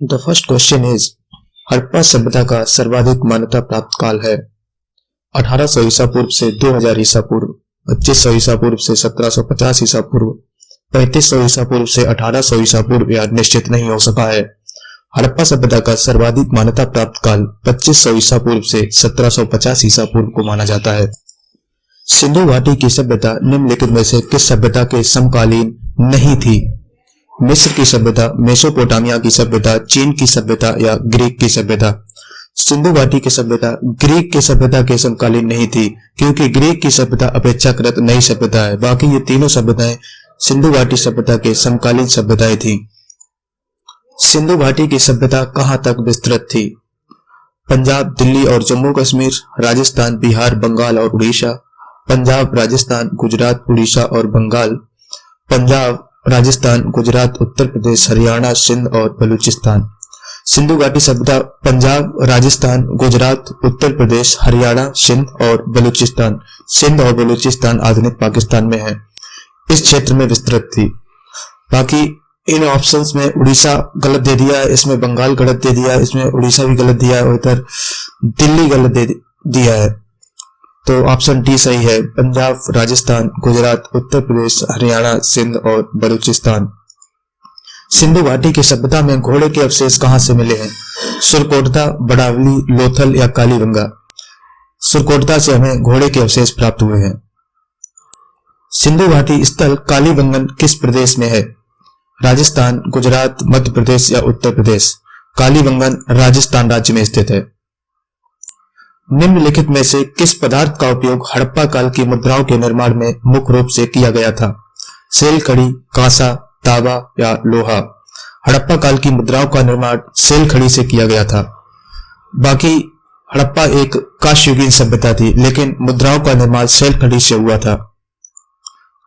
The first question is Harappa सभ्यता का सर्वाधिक मान्यता प्राप्त काल है 1800 ईसा पूर्व से 2000 ईसा पूर्व, 2500 ईसा पूर्व से 1750 ईसा पूर्व, 3500 ईसा पूर्व से 1800 ईसा पूर्व या निश्चित नहीं हो सका है। हड़प्पा सभ्यता का सर्वाधिक मान्यता प्राप्त काल 2500 ईसा पूर्व से 1750 ईसा पूर्व को माना जाता है। सिंधु घाटी की सभ्यता निम्नलिखित में से किस सभ्यता के समकालीन नहीं थी? मिस्र की सभ्यता, मेसोपोटामिया की सभ्यता, चीन की सभ्यता या ग्रीक की सभ्यता? सिंधु घाटी की सभ्यता ग्रीक की सभ्यता के समकालीन नहीं थी, क्योंकि ग्रीक की सभ्यता अपेक्षाकृत नई सभ्यता है। बाकी ये तीनों सभ्यताएं सिंधु घाटी सभ्यता के समकालीन सभ्यताएं थी। सिंधु घाटी की सभ्यता कहां तक विस्तृत थी? पंजाब, दिल्ली और जम्मू कश्मीर, राजस्थान, बिहार, बंगाल और उड़ीसा, पंजाब, राजस्थान, गुजरात, उड़ीसा और बंगाल, पंजाब, राजस्थान, गुजरात, उत्तर प्रदेश, हरियाणा, सिंध और बलूचिस्तान। सिंधु घाटी सभ्यता पंजाब, राजस्थान, गुजरात, उत्तर प्रदेश, हरियाणा, सिंध और बलूचिस्तान, सिंध और बलूचिस्तान आधुनिक पाकिस्तान में है, इस क्षेत्र में विस्तृत थी। बाकी इन ऑप्शंस में उड़ीसा गलत दे दिया है, इसमें बंगाल गलत दे दिया है, इसमें उड़ीसा भी गलत दिया है और इधर दिल्ली गलत दे दिया है। तो ऑप्शन डी सही है, पंजाब, राजस्थान, गुजरात, उत्तर प्रदेश, हरियाणा, सिंध और बलूचिस्तान। सिंधु घाटी की सभ्यता में घोड़े के अवशेष कहां से मिले हैं? सुरकोटदा, बड़ावली, लोथल या कालीबंगा? सुरकोटदा से हमें घोड़े के अवशेष प्राप्त हुए हैं। सिंधु घाटी स्थल कालीबंगन किस प्रदेश में है? राजस्थान, गुजरात, मध्य प्रदेश या उत्तर प्रदेश? कालीबंगन राजस्थान राज्य में स्थित है। निम्नलिखित में से किस पदार्थ का उपयोग हड़प्पा काल की मुद्राओं के निर्माण में मुख्य रूप से किया गया था? सेल खड़ी, कांसा, तांबा या लोहा? हड़प्पा काल की मुद्राओं का निर्माण सेल खड़ी से किया गया था। बाकी हड़प्पा एक कांस्ययुगीन सभ्यता थी, लेकिन मुद्राओं का निर्माण सेल खड़ी से हुआ था।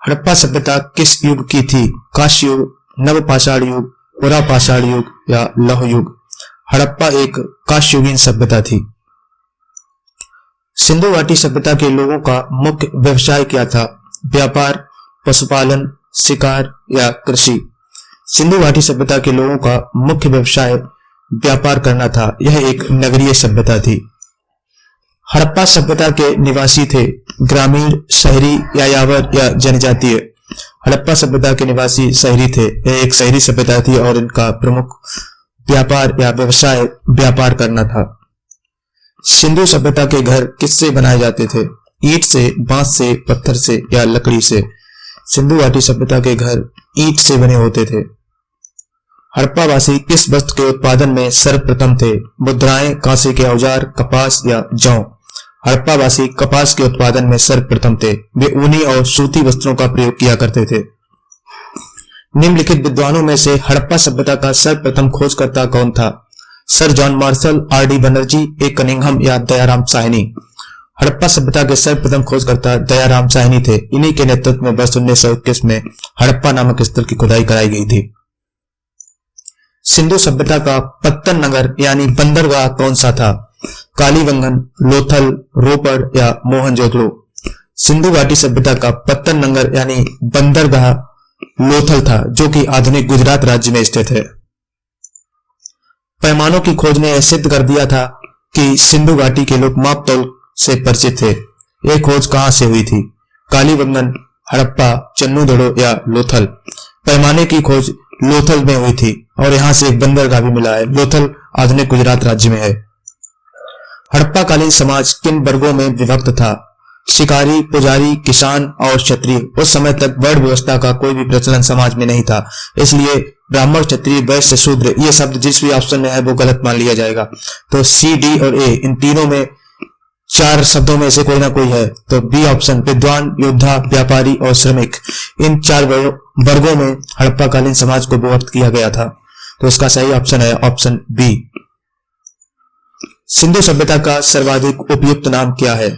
हड़प्पा सभ्यता किस युग की थी? कांस्य युग, नवपाषाण युग, पुरापाषाण युग या लौह युग? हड़प्पा एक कांस्ययुगीन सभ्यता थी। सिंधु घाटी सभ्यता के लोगों का मुख्य व्यवसाय क्या था? व्यापार, पशुपालन, शिकार या कृषि? सिंधु घाटी सभ्यता के लोगों का मुख्य व्यवसाय व्यापार करना था। यह एक नगरीय सभ्यता थी। हड़प्पा सभ्यता के निवासी थे ग्रामीण, शहरी, यायावर या जनजातीय? हड़प्पा सभ्यता के निवासी शहरी थे। यह एक शहरी सभ्यता थी और इनका प्रमुख व्यापार या व्यवसाय व्यापार करना था। सिंधु सभ्यता के घर किससे बनाए जाते थे? ईंट से, बांस से, पत्थर से या लकड़ी से? सिंधु घाटी सभ्यता के घर ईंट से बने होते थे। हड़प्पावासी किस वस्त्र के उत्पादन में सर्वप्रथम थे? मुद्राएं, कांसे के औजार, कपास या जौ? हड़प्पावासी कपास के उत्पादन में सर्वप्रथम थे। वे ऊनी और सूती वस्त्रों का प्रयोग किया करते थे। निम्नलिखित विद्वानों में से हड़प्पा सभ्यता का सर्वप्रथम खोजकर्ता कौन था? Sir John Marshall, R D. Banerjee, A. Cunningham या दयाराम साहनी? हड़प्पा सभ्यता के सर्वप्रथम खोजकर्ता दयाराम साहनी थे। इन्हीं के नेतृत्व में वर्ष 1921 में हड़प्पा नामक स्थल की खुदाई कराई गई थी। सिंधु सभ्यता का पत्तन नगर यानी बंदरगाह कौन सा था? कालीबंगन, लोथल, रोपड़ या मोहनजोदड़ो? सिंधु घाटी सभ्यता का पत्तन नगर यानी बंदरगाह लोथल था, जो कि आधुनिक गुजरात राज्य में स्थित है। पैमानों की खोज ने यह सिद्ध कर दिया था कि सिंधु घाटी के लोग माप तौल से परिचित थे। यह खोज कहां से हुई थी? कालीबंगन, हड़प्पा, चन्नूदड़ो या लोथल? पैमाने की खोज लोथल में हुई थी और यहां से एक बंदरगाह भी मिला है। लोथल आधुनिक गुजरात राज्य में है। हड़प्पा कालीन समाज किन वर्गों में विभक्त था? शिकारी, पुजारी, किसान और क्षत्रिय? उस समय तक वर्ण व्यवस्था का कोई भी प्रचलन समाज में नहीं था, इसलिए ब्राह्मण, क्षत्रिय, वैश्य, शूद्र ये शब्द जिस भी ऑप्शन में है वो गलत मान लिया जाएगा। तो सी, डी और ए इन तीनों में, चार शब्दों में से कोई ना कोई है। तो बी ऑप्शन विद्वान, योद्धा, व्यापारी और श्रमिक, इन चार वर्गों में हड़प्पा कालीन समाज को विभक्त किया गया था। तो इसका सही ऑप्शन है ऑप्शन बी। सिंधु सभ्यता का सर्वाधिक उपयुक्त नाम क्या है?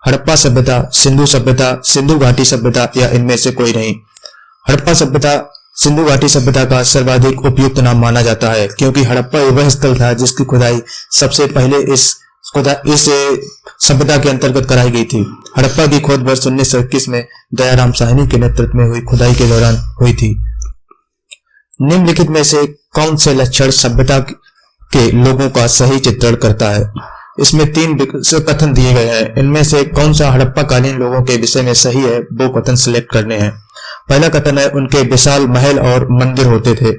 हड़प्पा सभ्यता, सिंधु सभ्यता, सिंधु घाटी सभ्यता या इनमें से कोई नहीं? हड़प्पा सभ्यता सिंधु घाटी सभ्यता का सर्वाधिक उपयुक्त नाम माना जाता है, क्योंकि हड़प्पा वह स्थल था जिसकी खुदाई सबसे पहले इस सभ्यता के अंतर्गत कराई गई थी। हड़प्पा की खोज वर्ष 1921 में दयाराम साहनी के नेतृत्व में हुई खुदाई के दौरान हुई थी। निम्नलिखित में से कौन से लक्षण सभ्यता के लोगों का सही चित्रण करता है? इसमें 3 कथन दिए गए हैं। इनमें से कौन सा हड़प्पा कालीन लोगों के विषय में सही है, वो कथन सिलेक्ट करने हैं। पहला कथन है उनके विशाल महल और मंदिर होते थे।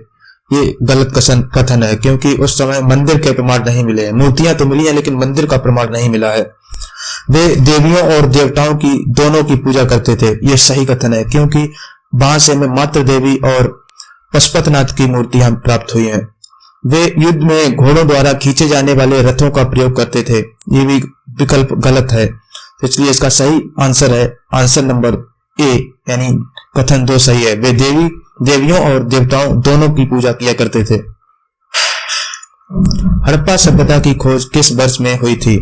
ये गलत कथन है, क्योंकि उस समय मंदिर के प्रमाण नहीं मिले हैं। मूर्तियां तो मिली हैं लेकिन मंदिर का प्रमाण नहीं मिला है। वे देवियों और देवताओं की दोनों की पूजा करते थे। ये सही कथन है, क्योंकि बांसे में मात्र देवी और पशुपतिनाथ की मूर्तियां प्राप्त हुई हैं। वे युद्ध में घोड़ों द्वारा खींचे जाने वाले रथों का प्रयोग करते थे। ये भी विकल्प गलत है, तो इसलिए इसका सही आंसर है आंसर नंबर ए, यानी कथन 2 सही है। वे देवियों और देवताओं दोनों की पूजा किया करते थे। हड़प्पा सभ्यता की खोज किस वर्ष में हुई थी?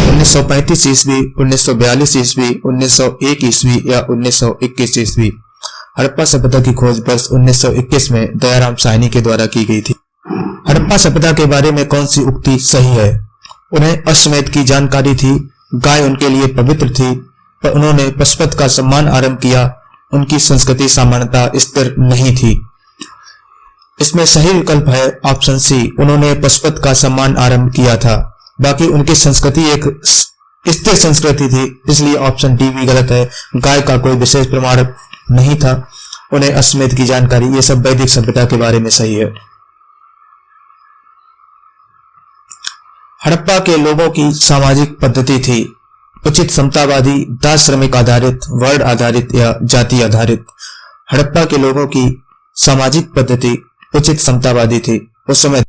1935 ईस्वी, 1942 ईस्वी, 1901 ईस्वी या 1921 ईस्वी? हड़प्पा सभ्यता की खोज वर्ष 1921 में दयाराम साहनी के द्वारा की गई थी। हड़प्पा सभ्यता के बारे में कौन सी उक्ति सही है? उन्हें अश्वमेध की जानकारी थी, गाय उनके लिए पवित्र थी, पर उन्होंने पशुपत का सम्मान आरंभ किया, उनकी संस्कृति सामान्यता स्थिर नहीं थी। इसमें सही विकल्प है ऑप्शन सी, उन्होंने पशुपत का सम्मान आरंभ किया था। बाकी उनकी संस्कृति एक स्थिर संस्कृति थी, इसलिए ऑप्शन डी भी गलत है। गाय का कोई विशेष प्रमाण नहीं था, उन्हें अश्वमेध की जानकारी, ये सब वैदिक सभ्यता के बारे में सही है। हड़प्पा के लोगों की सामाजिक पद्धति थी उचित समतावादी, दास श्रमिक आधारित, वर्ण आधारित या जाति आधारित? हड़प्पा के लोगों की सामाजिक पद्धति उचित समतावादी थी। उस समय